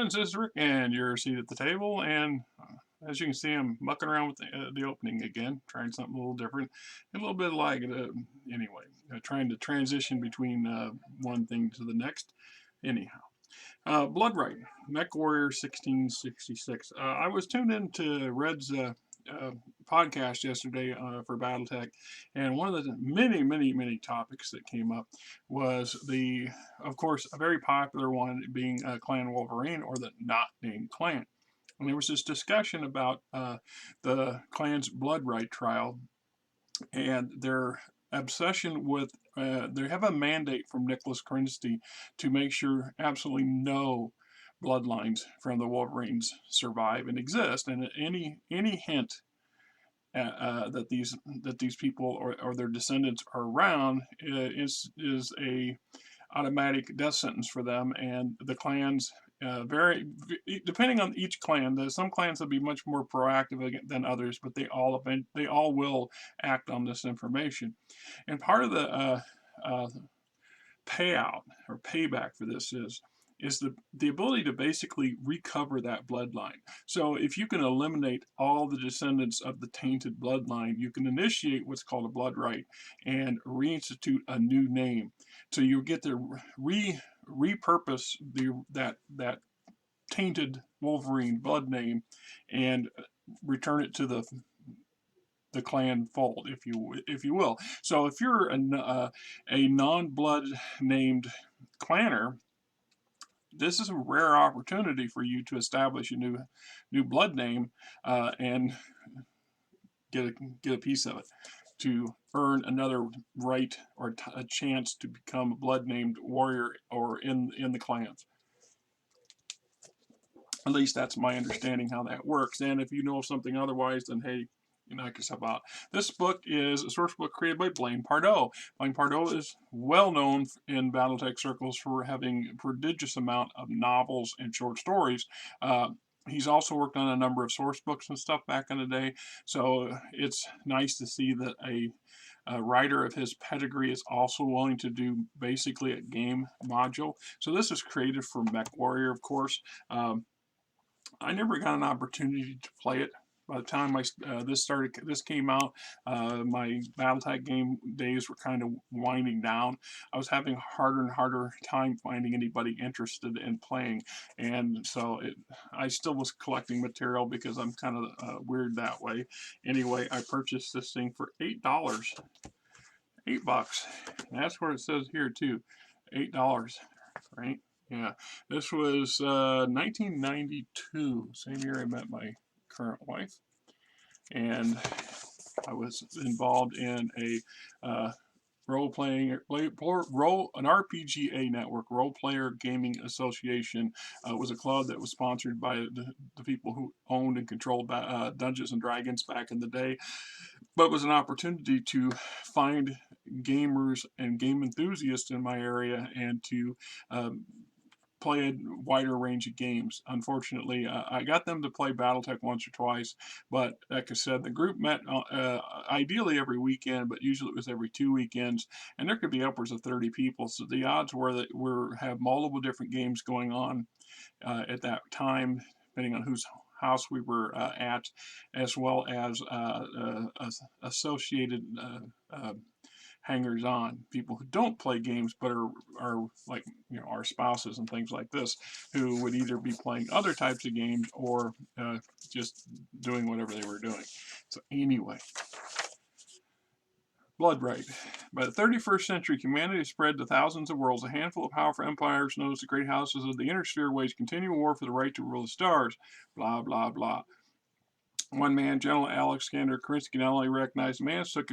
friends, this is Rick, and you're seated at the table. And as you can see, I'm mucking around with the opening again, trying something a little different, a little bit like anyway, trying to transition between one thing to the next. Anyhow, Bloodright, Mechwarrior 1666. I was tuned into Red's podcast yesterday for BattleTech, and one of the many topics that came up was of course, a very popular one being Clan Wolverine, or the not named clan. And there was this discussion about the clan's Bloodright trial and their obsession with. They have a mandate from Nicholas Kerensky to make sure absolutely no bloodlines from the Wolverines survive and exist, and any hint that these people or their descendants are around is a automatic death sentence for them. And the clans very depending on each clan. There's some clans will be much more proactive than others, but they all will act on this information. And part of the payout or payback for this is the ability to basically recover that bloodline. So if you can eliminate all the descendants of the tainted bloodline, you can initiate what's called a blood rite and reinstitute a new name. So you get to repurpose that tainted Wolverine blood name and return it to the clan fold, if you will. So if you're a non-blood named clanner, this is a rare opportunity for you to establish a new blood name and get a piece of it to earn another right or a chance to become a blood named warrior or in the clans. At least that's my understanding how that works. And if you know something otherwise, then hey, knock yourself out. This book is a source book created by Blaine Pardoe. Blaine Pardoe is well known in BattleTech circles for having a prodigious amount of novels and short stories. He's also worked on a number of source books and stuff back in the day, so it's nice to see that a writer of his pedigree is also willing to do basically a game module. So this is created for Mechwarrior, of course. I never got an opportunity to play it. By the time this came out, my BattleTech game days were kind of winding down. I was having a harder and harder time finding anybody interested in playing, and so I still was collecting material because I'm kind of weird that way. Anyway, I purchased this thing for $8, $8. And that's where it says here too, $8, right? Yeah, this was 1992, same year I met my current wife, and I was involved in a an RPGA network, Role Player Gaming Association. Was a club that was sponsored by the people who owned and controlled Dungeons and Dragons back in the day, but it was an opportunity to find gamers and game enthusiasts in my area and to play a wider range of games. Unfortunately, I got them to play BattleTech once or twice, but like I said, the group met ideally every weekend, but usually it was every 2 weekends, and there could be upwards of 30 people. So the odds were that we have multiple different games going on at that time, depending on whose house we were at, as well as associated hangers on, people who don't play games but are like our spouses and things like this, who would either be playing other types of games or just doing whatever they were doing. So anyway, Bloodright. By the 31st century, humanity spread to thousands of worlds. A handful of powerful empires, known as the great houses of the inner sphere, waged continual war for the right to rule the stars. Blah blah blah. One man, General Aleksandr Kerensky, not only recognized man, took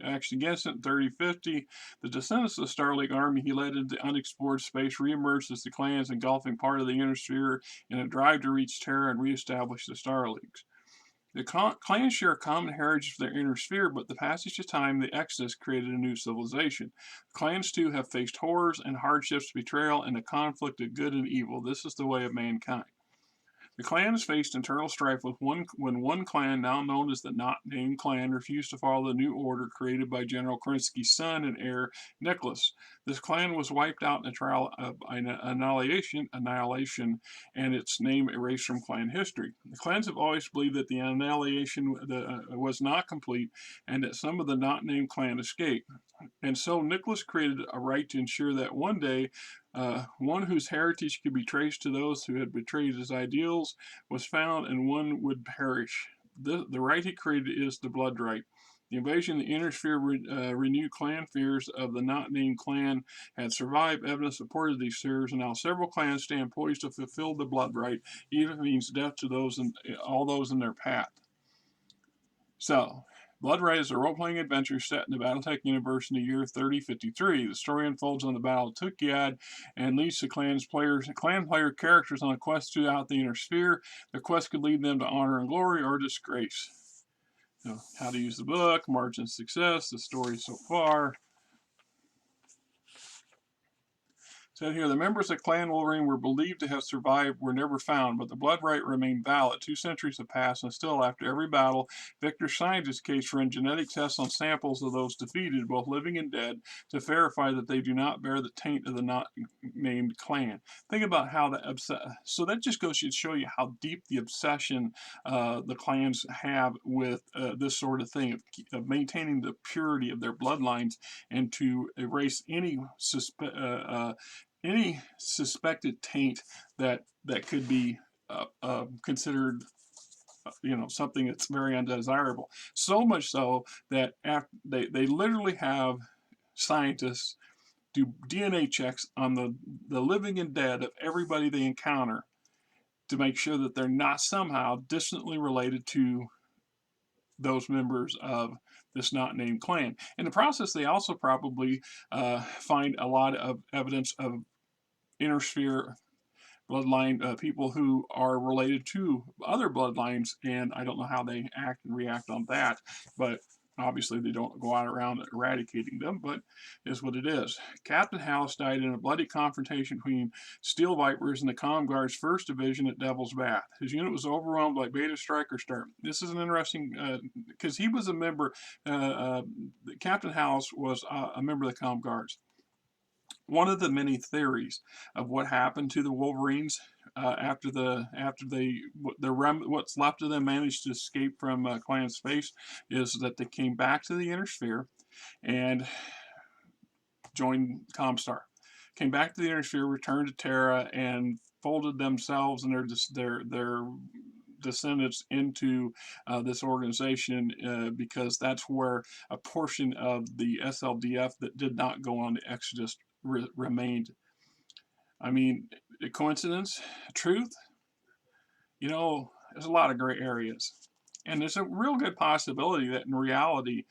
action against it in 3050. The descendants of the Star League army he led into unexplored space reemerged as the clans engulfing part of the inner sphere in a drive to reach Terra and reestablish the Star Leagues. The clans share a common heritage of their inner sphere, but the passage of time, the Exodus, created a new civilization. Clans, too, have faced horrors and hardships, betrayal, and the conflict of good and evil. This is the way of mankind. The clans faced internal strife when one clan, now known as the Not Named Clan, refused to follow the new order created by General Kerensky's son and heir, Nicholas. This clan was wiped out in a trial of annihilation, and its name erased from clan history. The clans have always believed that the annihilation was not complete and that some of the Not Named Clan escaped. And so Nicholas created a rite to ensure that one day one whose heritage could be traced to those who had betrayed his ideals was found, and one would perish. The rite he created is the Bloodright. The invasion of the inner sphere renewed clan fears of the not named clan had survived. Evidence supported these fears, and now several clans stand poised to fulfill the Bloodright, even if it means death to all those in their path. So, Bloodright is a role-playing adventure set in the Battletech universe in the year 3053. The story unfolds on the Battle of Tukyad and leads to clan player characters on a quest throughout the inner sphere. The quest could lead them to honor and glory or disgrace. How to use the book, margin of success, the story so far. Said here, the members of Clan Wolverine were believed to have survived, were never found, but the Bloodright remained valid. 2 centuries have passed, and still, after every battle, victor scientists case run genetic tests on samples of those defeated, both living and dead, to verify that they do not bear the taint of the not named clan. Think about how so that just goes to show you how deep the obsession the clans have with this sort of thing, of maintaining the purity of their bloodlines and to erase any suspected taint that could be considered, something that's very undesirable. So much so that they literally have scientists do DNA checks on the living and dead of everybody they encounter to make sure that they're not somehow distantly related to those members of this not named clan. In the process, they also probably find a lot of evidence of inner sphere bloodline people who are related to other bloodlines, and I don't know how they act and react on that, but obviously they don't go out around eradicating them, but is what it is. Captain House died in a bloody confrontation between Steel Vipers and the Comm Guard's 1st Division at Devil's Bath. His unit was overwhelmed by Beta Striker Star. This is an interesting, because he was a member, Captain House was a member of the Comm Guards. One of the many theories of what happened to the Wolverines after what's left of them managed to escape from Clan Space is that they came back to the Inner Sphere and joined Comstar. Came back to the Inner Sphere, returned to Terra, and folded themselves and their descendants into this organization because that's where a portion of the SLDF that did not go on the Exodus remained. I mean, coincidence? Truth? There's a lot of gray areas. And there's a real good possibility that in reality,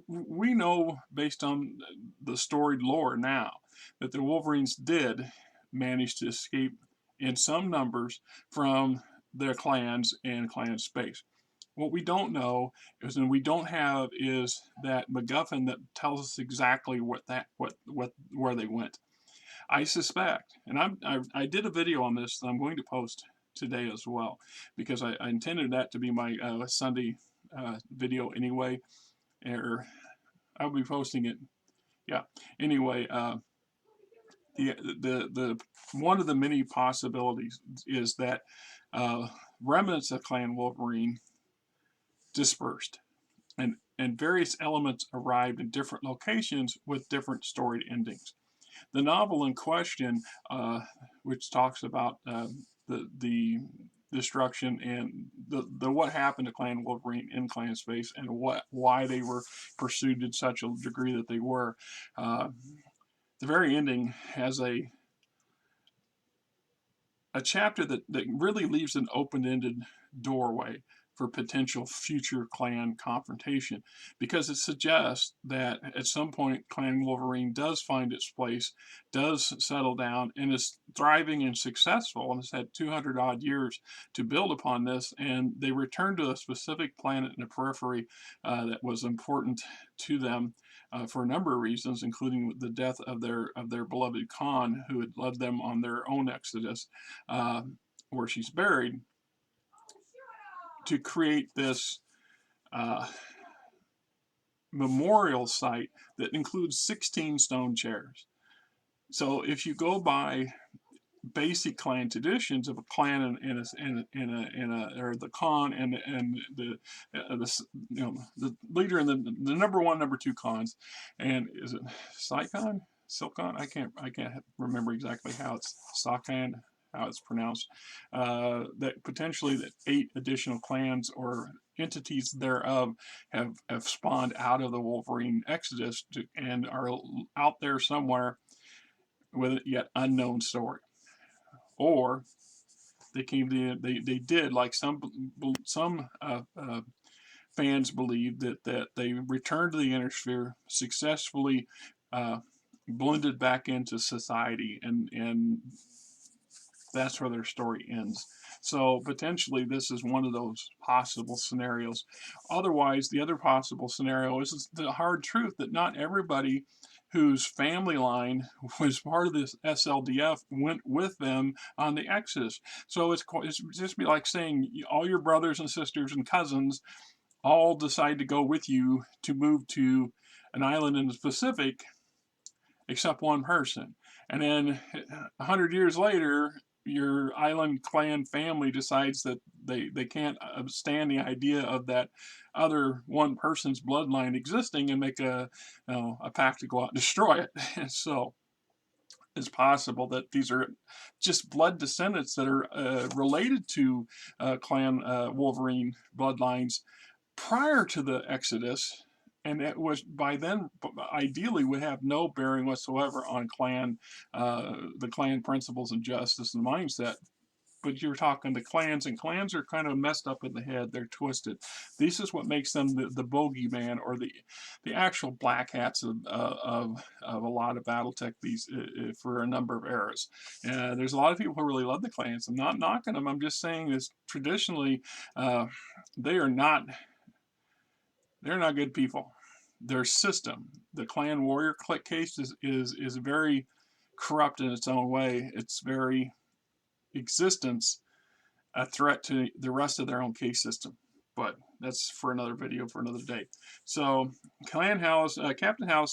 we know based on the storied lore now that the Wolverines did manage to escape in some numbers from their clans and clan space. What we don't know is, and we don't have, is that MacGuffin that tells us exactly where they went. I suspect, and I did a video on this that I'm going to post today as well, because I intended that to be my Sunday video anyway, or I'll be posting it. Yeah. Anyway, the one of the many possibilities is that remnants of Clan Wolverine dispersed, and various elements arrived in different locations with different storied endings. The novel in question, which talks about the destruction and the what happened to Clan Wolverine in Clan Space and why they were pursued to such a degree that they were, the very ending has a chapter that really leaves an open-ended doorway for potential future clan confrontation, because it suggests that at some point Clan Wolverine does find its place, does settle down, and is thriving and successful, and has had 200 odd years to build upon this, and they return to a specific planet in the periphery that was important to them for a number of reasons, including the death of their beloved Khan, who had led them on their own exodus. where she's buried, to create this memorial site that includes 16 stone chairs. So if you go by basic clan traditions of a clan or the Khan and the the leader and the number one, number two clans, and is it Saikan? Silkon? I can't remember exactly how it's Sakan, how it's pronounced. That potentially that 8 additional clans or entities thereof have spawned out of the Wolverine Exodus and are out there somewhere with a yet unknown story. Or they came to they did, like some fans believe, that they returned to the inner sphere, successfully blended back into society, and that's where their story ends. So potentially this is one of those possible scenarios. Otherwise, the other possible scenario is the hard truth that not everybody whose family line was part of this SLDF went with them on the Exodus. So it's just be like saying all your brothers and sisters and cousins all decide to go with you to move to an island in the Pacific, except one person. And then 100 years later, your island clan family decides that they can't stand the idea of that other one person's bloodline existing and make a pact to go out and destroy it. And so it's possible that these are just blood descendants that are related to clan Wolverine bloodlines prior to the Exodus, and it was by then ideally would have no bearing whatsoever on the clan principles and justice and mindset. But you're talking to clans, and clans are kind of messed up in the head. They're twisted. This is what makes them the bogeyman, or the actual black hats of a lot of BattleTech for a number of eras. There's a lot of people who really love the clans. I'm not knocking them. I'm just saying this traditionally, they're not good people. Their system, the clan warrior case, is very corrupt in its own way. It's very existence a threat to the rest of their own case system. But that's for another video for another day. So Captain House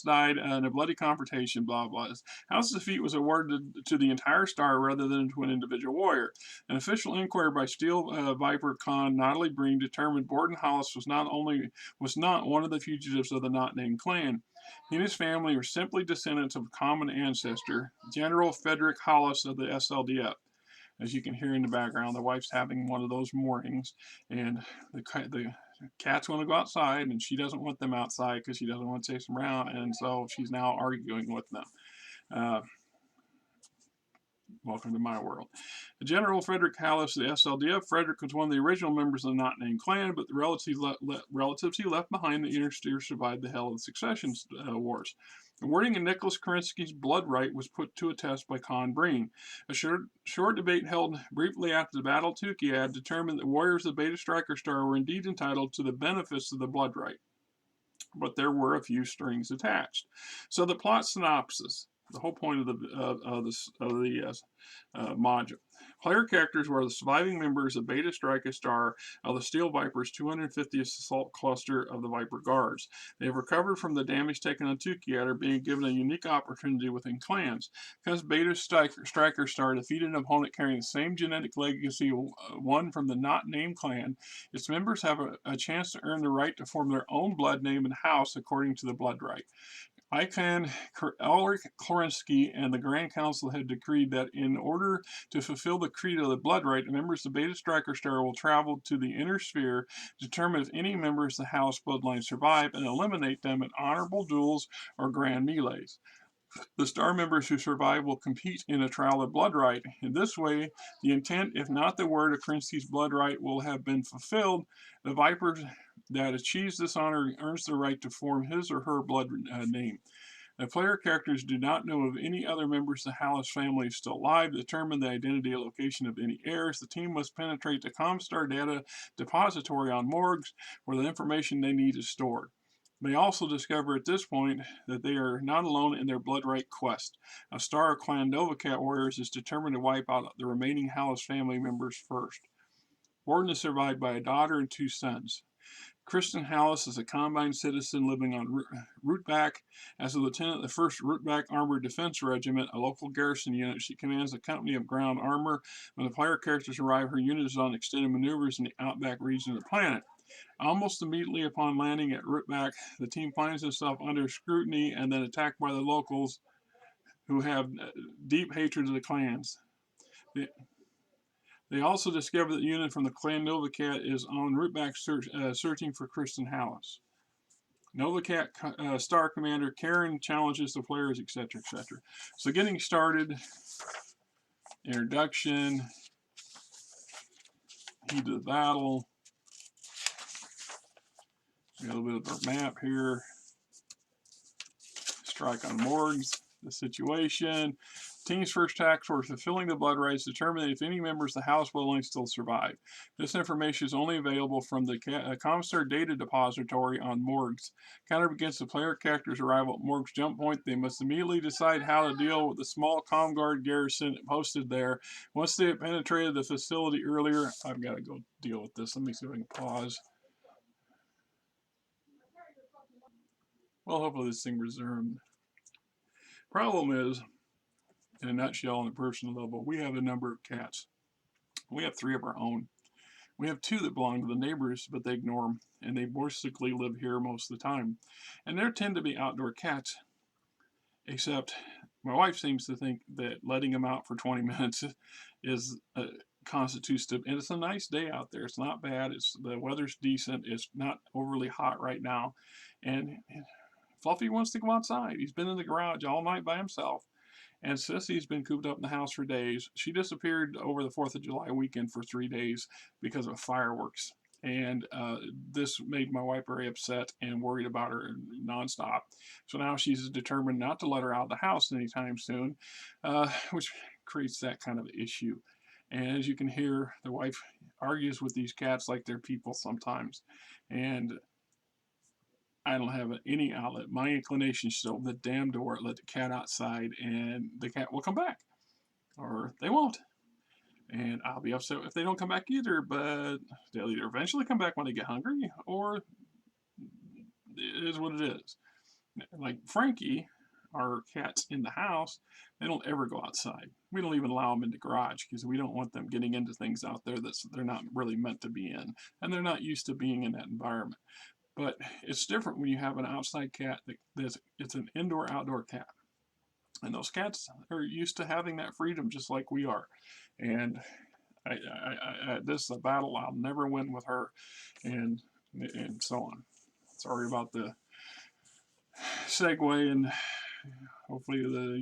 died in a bloody confrontation, blah blah. House's defeat was awarded to the entire star rather than to an individual warrior. An official inquiry by Steel Viper Khan Natalie Breen determined Borden Hollis was not one of the fugitives of the not named clan. He and his family were simply descendants of a common ancestor, General Frederick Hollis of the SLDF. As you can hear in the background, the wife's having one of those mornings, and the cats want to go outside, and she doesn't want them outside because she doesn't want to chase them around, and so she's now arguing with them. Welcome to my world. General Frederick Hollis of the SLDF. Frederick was one of the original members of the not named clan, but the relatives he left behind the inner sphere survived the hell of the succession wars. The wording of Nicholas Kerensky's Bloodright was put to a test by Khan Breen. A short debate held briefly after the Battle of Tukiad determined that warriors of the Beta Striker Star were indeed entitled to the benefits of the Bloodright, but there were a few strings attached. So the plot synopsis, the whole point of the module. Player characters were the surviving members of Beta Striker Star of the Steel Viper's 250th Assault Cluster of the Viper Guards. They have recovered from the damage taken on Tukiad, are being given a unique opportunity within clans. Because Beta Striker Star defeated an opponent carrying the same genetic legacy one from the not named clan, its members have a chance to earn the right to form their own blood name and house according to the Bloodright. Aleksandr Kerensky and the Grand Council had decreed that in order to fulfill the creed of the Bloodright, members of the Beta Striker Star will travel to the inner sphere, determine if any members of the house bloodline survive, and eliminate them in honorable duels or grand melees. The star members who survive will compete in a trial of Bloodright. In this way, the intent, if not the word, of Kerensky's Bloodright will have been fulfilled. The Viper that achieves this honor earns the right to form his or her blood name. The player characters do not know of any other members of the Hollis family still alive. To determine the identity and location of any heirs, the team must penetrate the Comstar data depository on Morgs, where the information they need is stored. They also discover at this point that they are not alone in their Bloodright quest. A star of Clan Novacat warriors is determined to wipe out the remaining Hallis family members first. Borden is survived by a daughter and 2 sons. Kristen Hallis is a combined citizen living on Rootback. As a lieutenant of the 1st Rootback Armored Defense Regiment, a local garrison unit, she commands a company of ground armor. When the player characters arrive, her unit is on extended maneuvers in the outback region of the planet. Almost immediately upon landing at Rootback, the team finds itself under scrutiny and then attacked by the locals who have deep hatred of the clans. They also discover that the unit from the Clan Novacat is en route back searching for Kristen Hallis. Novacat Star Commander Karen challenges the players, etc., etc. So getting started, introduction, heat of the battle, a little bit of our map here, strike on morgues, the situation. Team's first task for fulfilling the blood rites determine if any members of the house will still survive. This information is only available from the Commissar Data Depository on morgues. Counter against the player character's arrival at morgue's jump point, they must immediately decide how to deal with the small Comguard garrison posted there. Once they have penetrated the facility earlier, I've got to go deal with this. Let me see if I can pause. Well, hopefully this thing resumed. Problem is, in a nutshell, on a personal level, we have a number of cats. We have 3 of our own. We have 2 that belong to the neighbors, but they ignore them, and they basically live here most of the time. And there tend to be outdoor cats, except my wife seems to think that letting them out for 20 minutes is constitutes to, and it's a nice day out there. It's not bad. The weather's decent. It's not overly hot right now, and Fluffy wants to go outside. He's been in the garage all night by himself. And Sissy's been cooped up in the house for days. She disappeared over the 4th of July weekend for 3 days because of fireworks. And this made my wife very upset and worried about her nonstop. So now she's determined not to let her out of the house anytime soon, which creates that kind of issue. And as you can hear, the wife argues with these cats like they're people sometimes. And I don't have any outlet. My inclination is to open the damn door, let the cat outside, and the cat will come back. Or they won't. And I'll be upset if they don't come back either, but they'll either eventually come back when they get hungry, or it is what it is. Like Frankie, our cats in the house, they don't ever go outside. We don't even allow them in the garage because we don't want them getting into things out there that they're not really meant to be in. And they're not used to being in that environment. But it's different when you have an outside cat. It's an indoor-outdoor cat. And those cats are used to having that freedom just like we are. And this is a battle I'll never win with her, and so on. Sorry about the segue, and hopefully the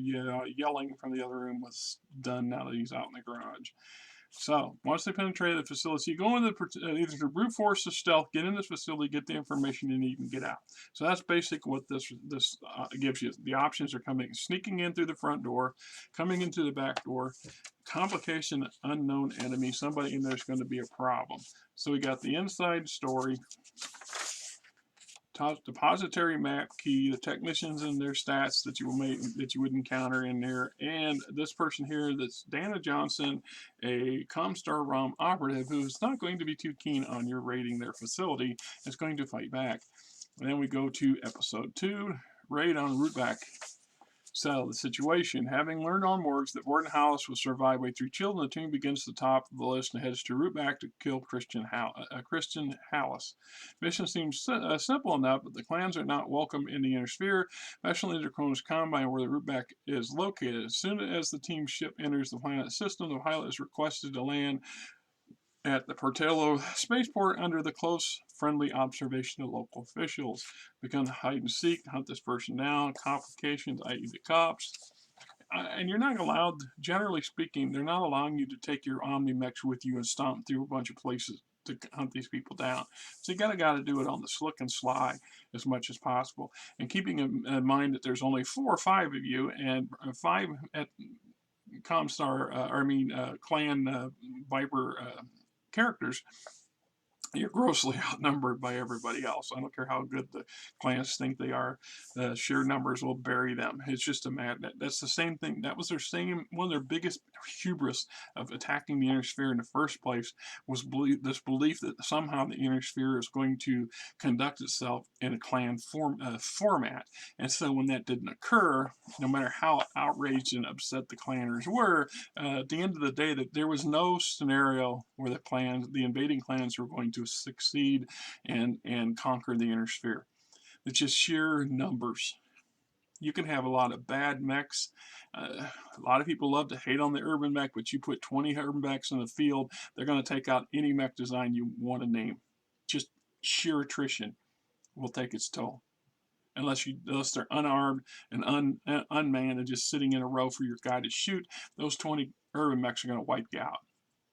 yelling from the other room was done now that he's out in the garage. So, once they penetrate the facility, you go into either through brute force or stealth, get in this facility, get the information you need, and get out. So that's basically what this gives you. The options are sneaking in through the front door, coming into the back door, complication, unknown enemy, somebody in there is going to be a problem. So we got the inside story, depository map key, the technicians and their stats that you would encounter in there, and this person here that's Dana Johnson, a Comstar ROM operative who's not going to be too keen on your raiding their facility, is going to fight back. And then we go to episode 2, raid on Rootback. Settle the situation. Having learned on morgues that Warden Hallis was survived by 3 children, the team begins at the top of the list and heads to Rootback to kill Kristen Hallis. Mission seems simple enough, but the clans are not welcome in the inner sphere, especially in the Cronus Combine where the Rootback is located. As soon as the team's ship enters the planet system, the pilot is requested to land at the Portello spaceport under the close, friendly observation of local officials. Begin to hide and seek, hunt this person down, complications, i.e. the cops. And you're not allowed, generally speaking, they're not allowing you to take your Omnimex with you and stomp through a bunch of places to hunt these people down. So you got to do it on the slick and sly as much as possible. And keeping in mind that there's only 4 or 5 of you, and 5 at Comstar, Clan Viper characters, you're grossly outnumbered by everybody else. I don't care how good the clans think they are. The sheer numbers will bury them. It's just a madness. That's the same thing. That was their same, one of their biggest hubris of attacking the inner sphere in the first place, was this belief that somehow the inner sphere is going to conduct itself in a clan format. And so when that didn't occur, no matter how outraged and upset the clanners were, at the end of the day, that there was no scenario where the invading clans were going to succeed and conquer the inner sphere. It's just sheer numbers. You can have a lot of bad mechs. A lot of people love to hate on the urban mech, but you put 20 urban mechs in the field, they're going to take out any mech design you want to name. Just sheer attrition will take its toll. Unless they're unarmed and unmanned and just sitting in a row for your guy to shoot, those 20 urban mechs are going to wipe you out.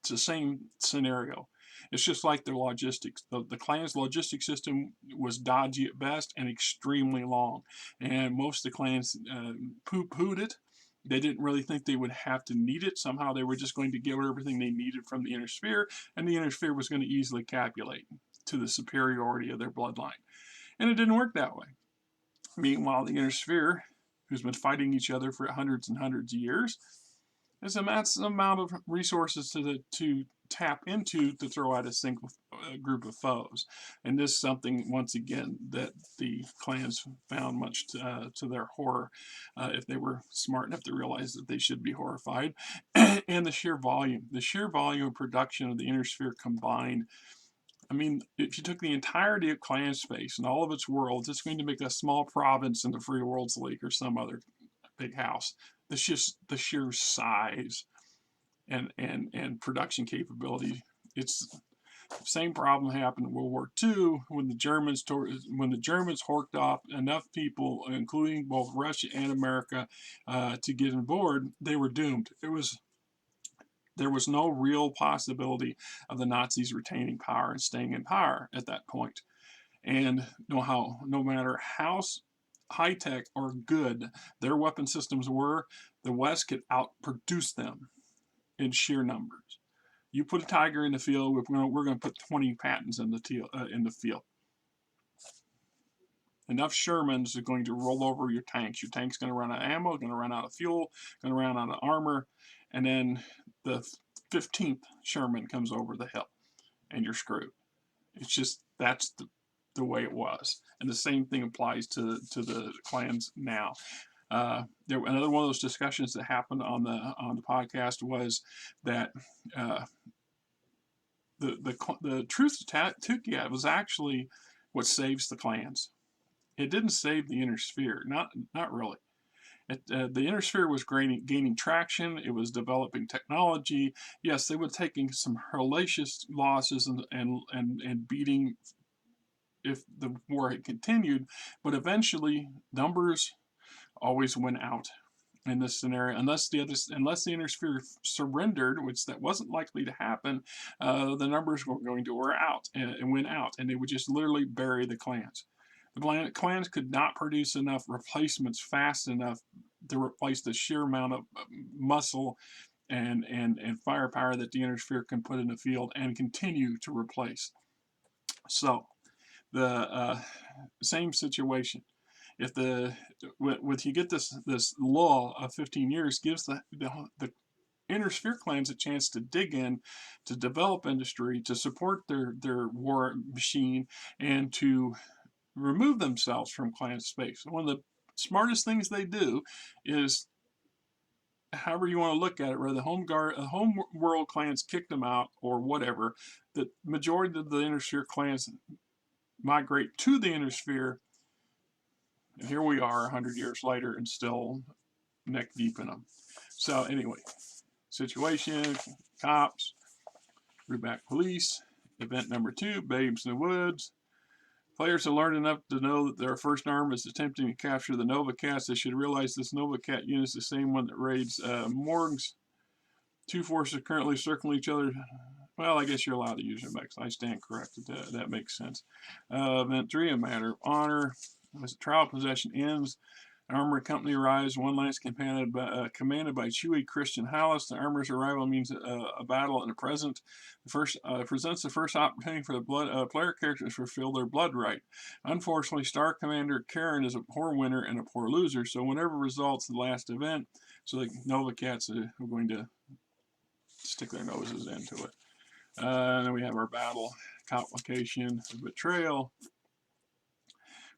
It's the same scenario. It's just like their logistics. The clan's logistic system was dodgy at best and extremely long. And most of the clans poo-pooed it. They didn't really think they would have to need it. Somehow they were just going to get everything they needed from the inner sphere, and the inner sphere was going to easily calculate to the superiority of their bloodline. And it didn't work that way. Meanwhile, the inner sphere, who's been fighting each other for hundreds and hundreds of years, has a massive amount of resources to tap into to throw out a single group of foes. And this is something, once again, that the clans found, much to their horror, if they were smart enough to realize that they should be horrified. And the sheer volume of production of the inner sphere combined. I mean, if you took the entirety of clan space and all of its worlds, it's going to make a small province in the Free Worlds League or some other big house. It's just the sheer size and production capability. It's the same problem happened in World War II when the Germans horked off enough people, including both Russia and America, to get on board. They were doomed. There was no real possibility of the Nazis retaining power and staying in power at that point. And no matter how high-tech or good their weapon systems were, the West could outproduce them in sheer numbers. You put a tiger in the field, we're going to put 20 Pattons in the field. Enough Shermans are going to roll over your tanks. Your tank's going to run out of ammo, going to run out of fuel, going to run out of armor, and then the 15th Sherman comes over the hill, and you're screwed. It's just, that's the way it was. And the same thing applies to the clans now. Another one of those discussions that happened on the podcast was that the truth to Tukia was actually what saves the clans. It didn't save the inner sphere, not really. The inner sphere was gaining traction. It was developing technology. Yes, they were taking some hellacious losses and beating if the war had continued, but eventually numbers always went out in this scenario, unless the inner sphere surrendered, which that wasn't likely to happen. The numbers were going to wear out and went out, and they would just literally bury the clans. The clans could not produce enough replacements fast enough to replace the sheer amount of muscle and firepower that the inner sphere can put in the field and continue to replace. So the same situation. If you get this lull of 15 years, gives the inner sphere clans a chance to dig in, to develop industry, to support their war machine, and to remove themselves from clan space. One of the smartest things they do is, however you want to look at it, whether the home world clans kicked them out or whatever, the majority of the inner sphere clans migrate to the inner sphere, and here we are 100 years later and still neck deep in them. So anyway, situation, cops, Ruback police, event number 2, babes in the woods. Players have learned enough to know that their first arm is attempting to capture the Nova Cats. They should realize this Nova Cat unit is the same one that raids Morgs. Two forces currently circling each other. Well, I guess you're allowed to use your mechs. I stand corrected. That makes sense. Event 3, a matter of honor. As the trial possession ends, An armored company arrives, one lance commanded by Chewie Christian Hallis. The armor's arrival means a battle in the present. The first presents the first opportunity for the player characters to fulfill their blood rite. Unfortunately, Star Commander Karen is a poor winner and a poor loser, so whenever results the last event, so the Nova Cats are going to stick their noses into it. And then we have our battle, complication, betrayal.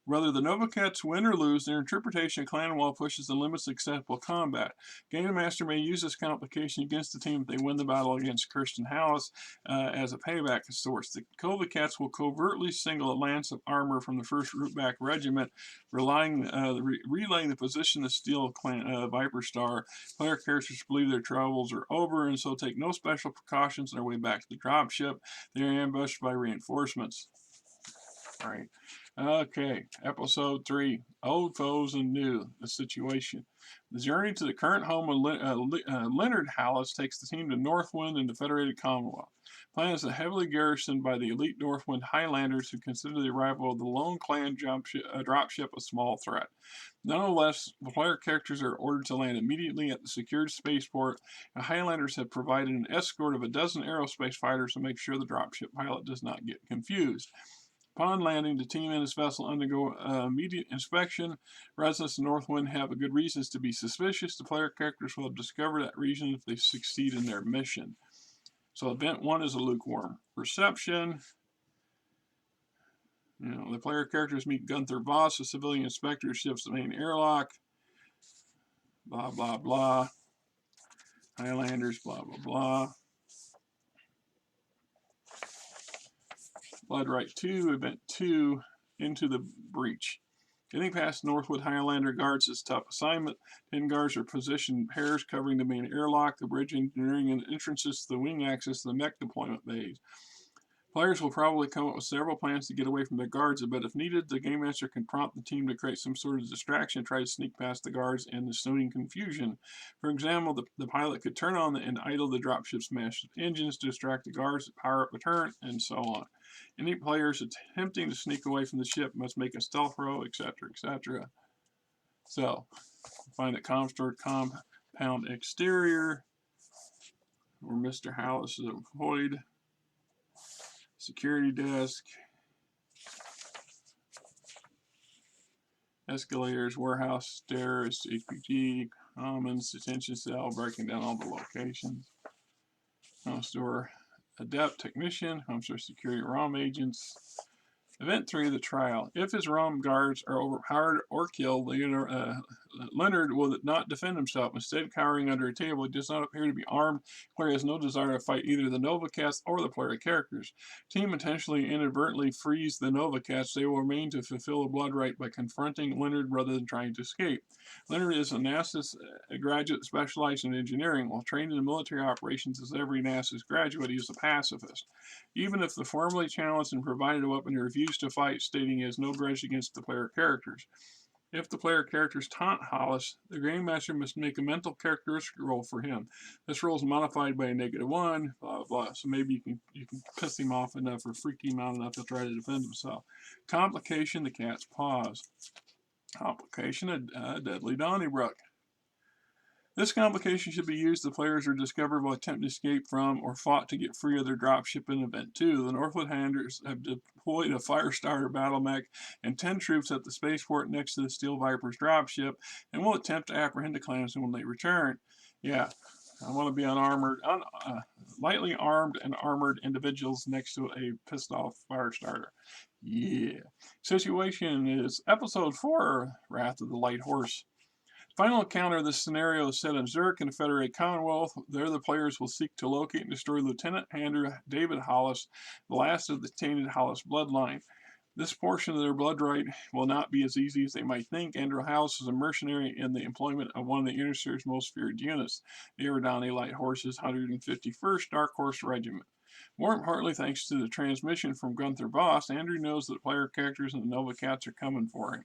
Whether the Nova Cats win or lose, their interpretation of Clan Wall pushes the limits of acceptable combat. Game Master may use this complication against the team if they win the battle against Christian Hallis as a payback of sorts. The Nova Cats will covertly single a lance of armor from the 1st Rootback Regiment, relaying the position of Steel Clan Viper Star. Player characters believe their troubles are over and so take no special precautions on their way back to the dropship. They are ambushed by reinforcements. All right. Okay, episode 3, Old Foes and New, the situation. The journey to the current home of Leonard Hallis takes the team to Northwind and the Federated Commonwealth. The planet is heavily garrisoned by the elite Northwind Highlanders who consider the arrival of the lone clan dropship a small threat. Nonetheless, the player characters are ordered to land immediately at the secured spaceport. The Highlanders have provided an escort of a dozen aerospace fighters to make sure the dropship pilot does not get confused. Upon landing, the team and its vessel undergo immediate inspection. Residents of Northwind have a good reasons to be suspicious. The player characters will have discovered that reason if they succeed in their mission. So event 1 is a lukewarm reception. The player characters meet Gunther Voss, a civilian inspector who shifts the main airlock. Blah, blah, blah. Highlanders, blah, blah, blah. Bloodright 2, Event 2, Into the Breach. Getting past Northwood Highlander guards is a tough assignment. 10 guards are positioned in pairs covering the main airlock, the bridge engineering, and entrances to the wing axis of the mech deployment bays. Players will probably come up with several plans to get away from the guards, but if needed, the Game Master can prompt the team to create some sort of distraction and try to sneak past the guards in the ensuing confusion. For example, the pilot could turn on and idle the dropship's massive engines to distract the guards, power up the turret, and so on. Any players attempting to sneak away from the ship must make a stealth roll, etc., etc. So, find the Comstored compound exterior, where Mr. Hallis is employed. Security desk, escalators, warehouse, stairs, HPG, commons, detention cell, breaking down all the locations. Home store adept technician, home store security ROM agents. Event 3, the trial. If his ROM guards are overpowered or killed, Leonard will not defend himself. Instead, cowering under a table, he does not appear to be armed. The player has no desire to fight either the Nova Cats or the player characters. Team intentionally inadvertently frees the Nova Cats. They will remain to fulfill a blood rite by confronting Leonard rather than trying to escape. Leonard is a NASA graduate specialized in engineering. While trained in military operations as every NASA graduate, he is a pacifist. Even if the formally challenged and provided a weapon, he refused to fight, stating he has no grudge against the player characters. If the player characters taunt Hallis, the Game Master must make a mental characteristic roll for him. This roll is modified by a -1, blah, blah, blah. So maybe you can piss him off enough or freak him out enough to try to defend himself. Complication, the cat's paws. Complication, a deadly Donnybrook. This complication should be used if the players are discovered while attempting to escape from or fought to get free of their dropship in Event 2. The Northwood Highlanders have deployed a Firestarter battle mech and 10 troops at the spaceport next to the Steel Viper's dropship and will attempt to apprehend the clansmen when they return. Yeah, I want to be lightly armed and armored individuals next to a pissed-off Firestarter. Yeah. Situation is Episode 4, Wrath of the Light Horse. Final encounter of this scenario is set in Zurich in the Federated Commonwealth. There the players will seek to locate and destroy Lieutenant Andrew David Hallis, the last of the tainted Hallis bloodline. This portion of their blood rite will not be as easy as they might think. Andrew Hallis is a mercenary in the employment of one of the Inner Sphere's most feared units, the Eridani Light Horses 151st Dark Horse Regiment. More importantly, thanks to the transmission from Gunther Voss, Andrew knows that the player characters and the Nova Cats are coming for him.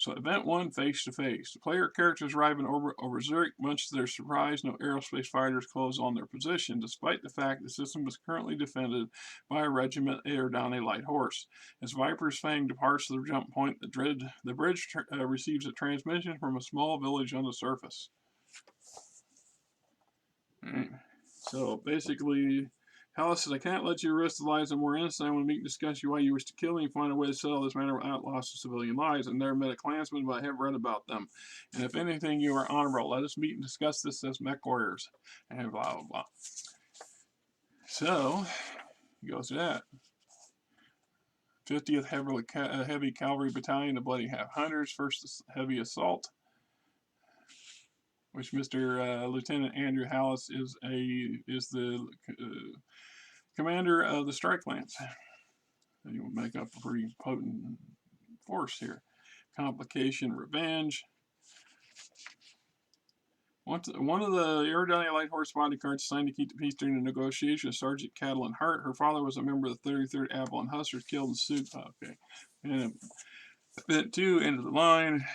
So event 1, face to face. The player characters arrive in orbit over Zurich. Much to their surprise, no aerospace fighters close on their position, despite the fact the system is currently defended by a regiment down a light horse. As Viper's Fang departs the jump point, the bridge receives a transmission from a small village on the surface. Right. So basically, Hallis says, I can't let you risk the lives of more innocent. I want to meet and discuss why you wish to kill me and find a way to settle this matter without loss of civilian lives. I've never met a Klansman, but I have read about them. And if anything, you are honorable. Let us meet and discuss this as Mechwarriors. And blah, blah, blah. So, he goes to that. 50th Heavy Cavalry Battalion, the Bloody Half Hunters, 1st Heavy Assault, which Mr. Lieutenant Andrew Hallis is the commander of the Strike Lance. You will make up a pretty potent force here. Complication, Revenge. One of the Iridania Light Horse bodyguards assigned to keep the peace during the negotiations, Sergeant Catalin Hart. Her father was a member of the 33rd Avalon Hussars, killed in suit. Okay. And event 2, end of the line.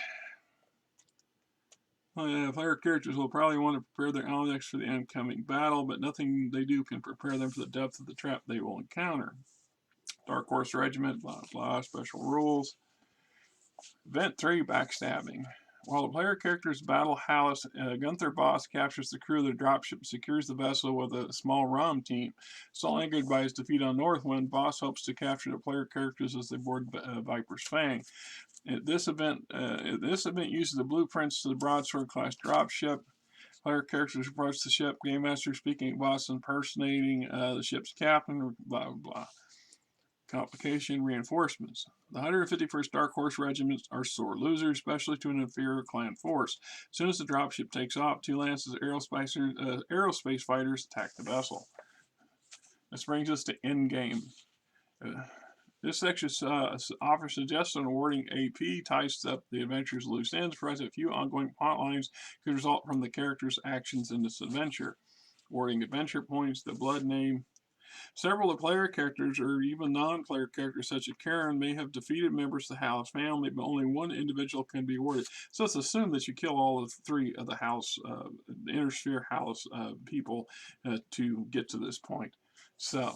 Player characters will probably want to prepare their Alex for the oncoming battle, but nothing they do can prepare them for the depth of the trap they will encounter. Dark Horse Regiment, blah, blah, special rules. Event 3, backstabbing. While the player characters battle Hallis, Gunther Boss captures the crew of the dropship and secures the vessel with a small ROM team. Still angered by his defeat on Northwind, Boss hopes to capture the player characters as they board Viper's Fang. This event uses the blueprints to the broadsword class dropship. Player characters approach the ship. Game Master speaking Boss impersonating the ship's captain. Blah, blah, blah. Complication, reinforcements. The 151st Dark Horse Regiments are sore losers, especially to an inferior clan force. As soon as the dropship takes off, 2 Lances of aerospace fighters attack the vessel. This brings us to endgame. This section offers suggestions on awarding AP, ties up the adventure's loose ends, provides a few ongoing plot lines could result from the character's actions in this adventure. Awarding adventure points, the blood name. Several of the player characters, or even non-player characters such as Karen, may have defeated members of the House family, but only one individual can be awarded. So it's assumed that you kill all of 3 of the House, the Inner Sphere House people to get to this point. So,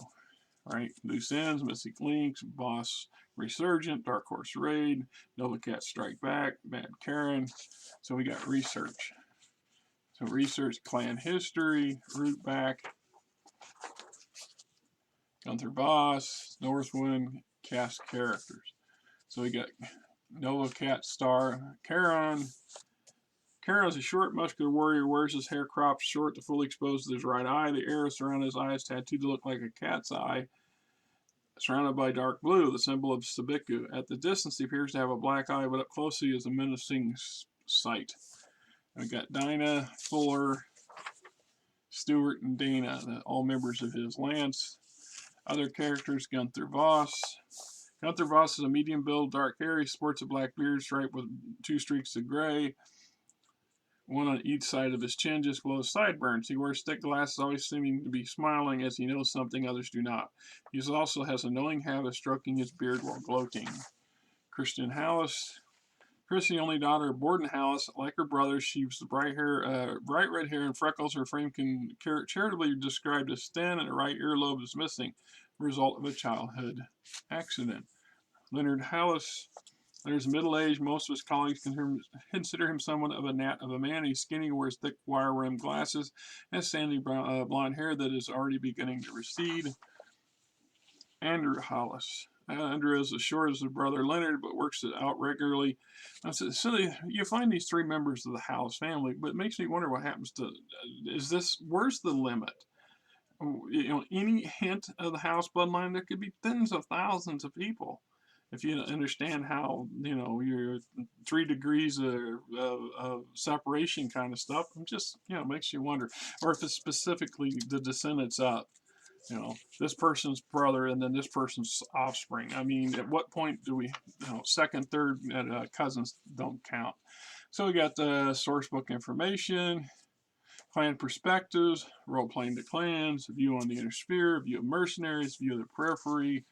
right, loose ends, Mystic Links, Boss Resurgent, Dark Horse Raid, Nova Cat Strike Back, Bad Karen. So we got research. So research clan history, root back. Gunther Boss, Northwind, cast characters. So we got Nova Cat Star, Charon. Charon is a short, muscular warrior, wears his hair cropped short to fully expose his right eye. The arrows around his eyes tattooed to look like a cat's eye, surrounded by dark blue, the symbol of Sabiku. At the distance, he appears to have a black eye, but up close he is a menacing sight. We got Dinah, Fuller, Stewart, and Dana, all members of his lance. Other characters, Gunther Voss. Gunther Voss is a medium build, dark hair. He sports a black beard striped with 2 streaks of gray, one on each side of his chin, just below his sideburns. He wears thick glasses, always seeming to be smiling as he knows something others do not. He also has a knowing habit of stroking his beard while gloating. Christian Hallis. Chris, the only daughter of Borden Hallis. Like her brother, she was the bright red hair and freckles. Her frame can charitably be described as thin, and her right earlobe is missing, the result of a childhood accident. Leonard Hallis. Leonard's middle-aged. Most of his colleagues consider him somewhat of a gnat of a man. He's skinny, wears thick wire-rimmed glasses, and sandy blonde hair that is already beginning to recede. Andrew Hallis. Andrew is as short as his brother Leonard, but works it out regularly. So you find these 3 members of the Hallis family, but it makes me wonder what happens to, where's the limit? Any hint of the House bloodline, there could be tens of thousands of people. If you understand how, your 3 degrees of separation kind of stuff, it just, makes you wonder. Or if it's specifically the descendants up. This person's brother and then this person's offspring. I mean, at what point do we, second, third cousins don't count? So we got the source book information, clan perspectives, role-playing to clans, view on the inner sphere, view of mercenaries, view of the periphery,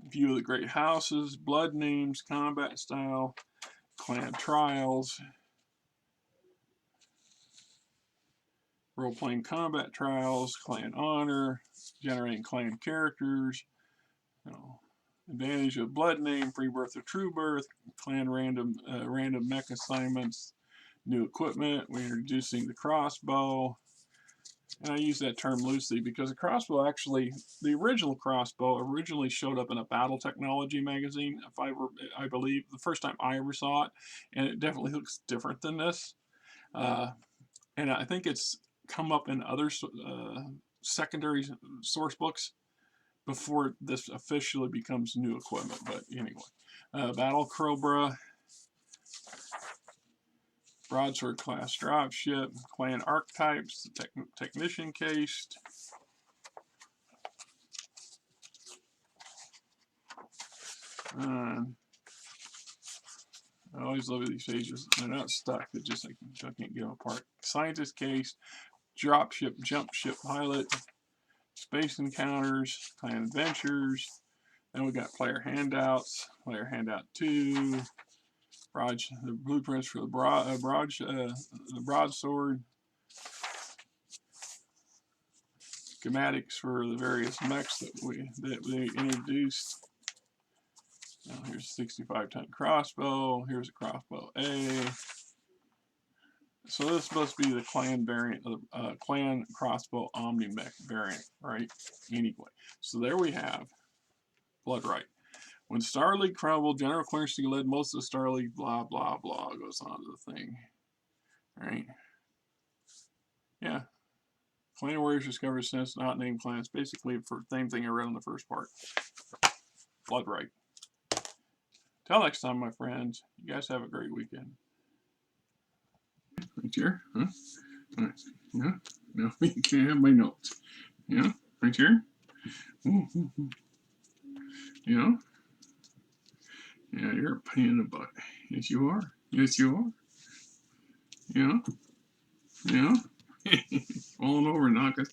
view of the great houses, blood names, combat style, clan trials, role-playing combat trials, clan honor, generating clan characters, you know, advantage of blood name, free birth or true birth, clan random mech assignments, new equipment. We're introducing the crossbow. And I use that term loosely because the crossbow actually, the original crossbow originally showed up in a Battle Technology magazine, I believe, the first time I ever saw it, and it definitely looks different than this. And I think it's come up in other secondary source books before this officially becomes new equipment. But anyway, Battle Cobra, Broadsword class dropship, clan archetypes, technician cased. I always love these pages. They're not stuck. They're just like I can't get them apart. Scientist cased, dropship, jump ship pilot, space encounters, clan adventures. Then we got player handouts, player handout 2, the blueprints for the broadsword, schematics for the various mechs that we introduced. Now here's a 65-ton crossbow. Here's a crossbow A. So this is supposed to be the clan variant of the clan crossbow omni mech variant, right? Anyway, so there we have Bloodright. When Star League crumbled, General Kerensky led most of the Star League, blah, blah, blah, goes on to the thing. Right? Yeah. Clan warriors discovered since not named clans. Basically, the same thing I read in the first part. Bloodright. Till next time, my friends. You guys have a great weekend. Right here? Huh? Yeah? No, you can't have my notes. Yeah? Right here? Ooh, ooh, ooh. Yeah? Yeah, you're a pain in the butt. Yes, you are. Yes, you are. Yeah? Yeah? Falling over and knocking.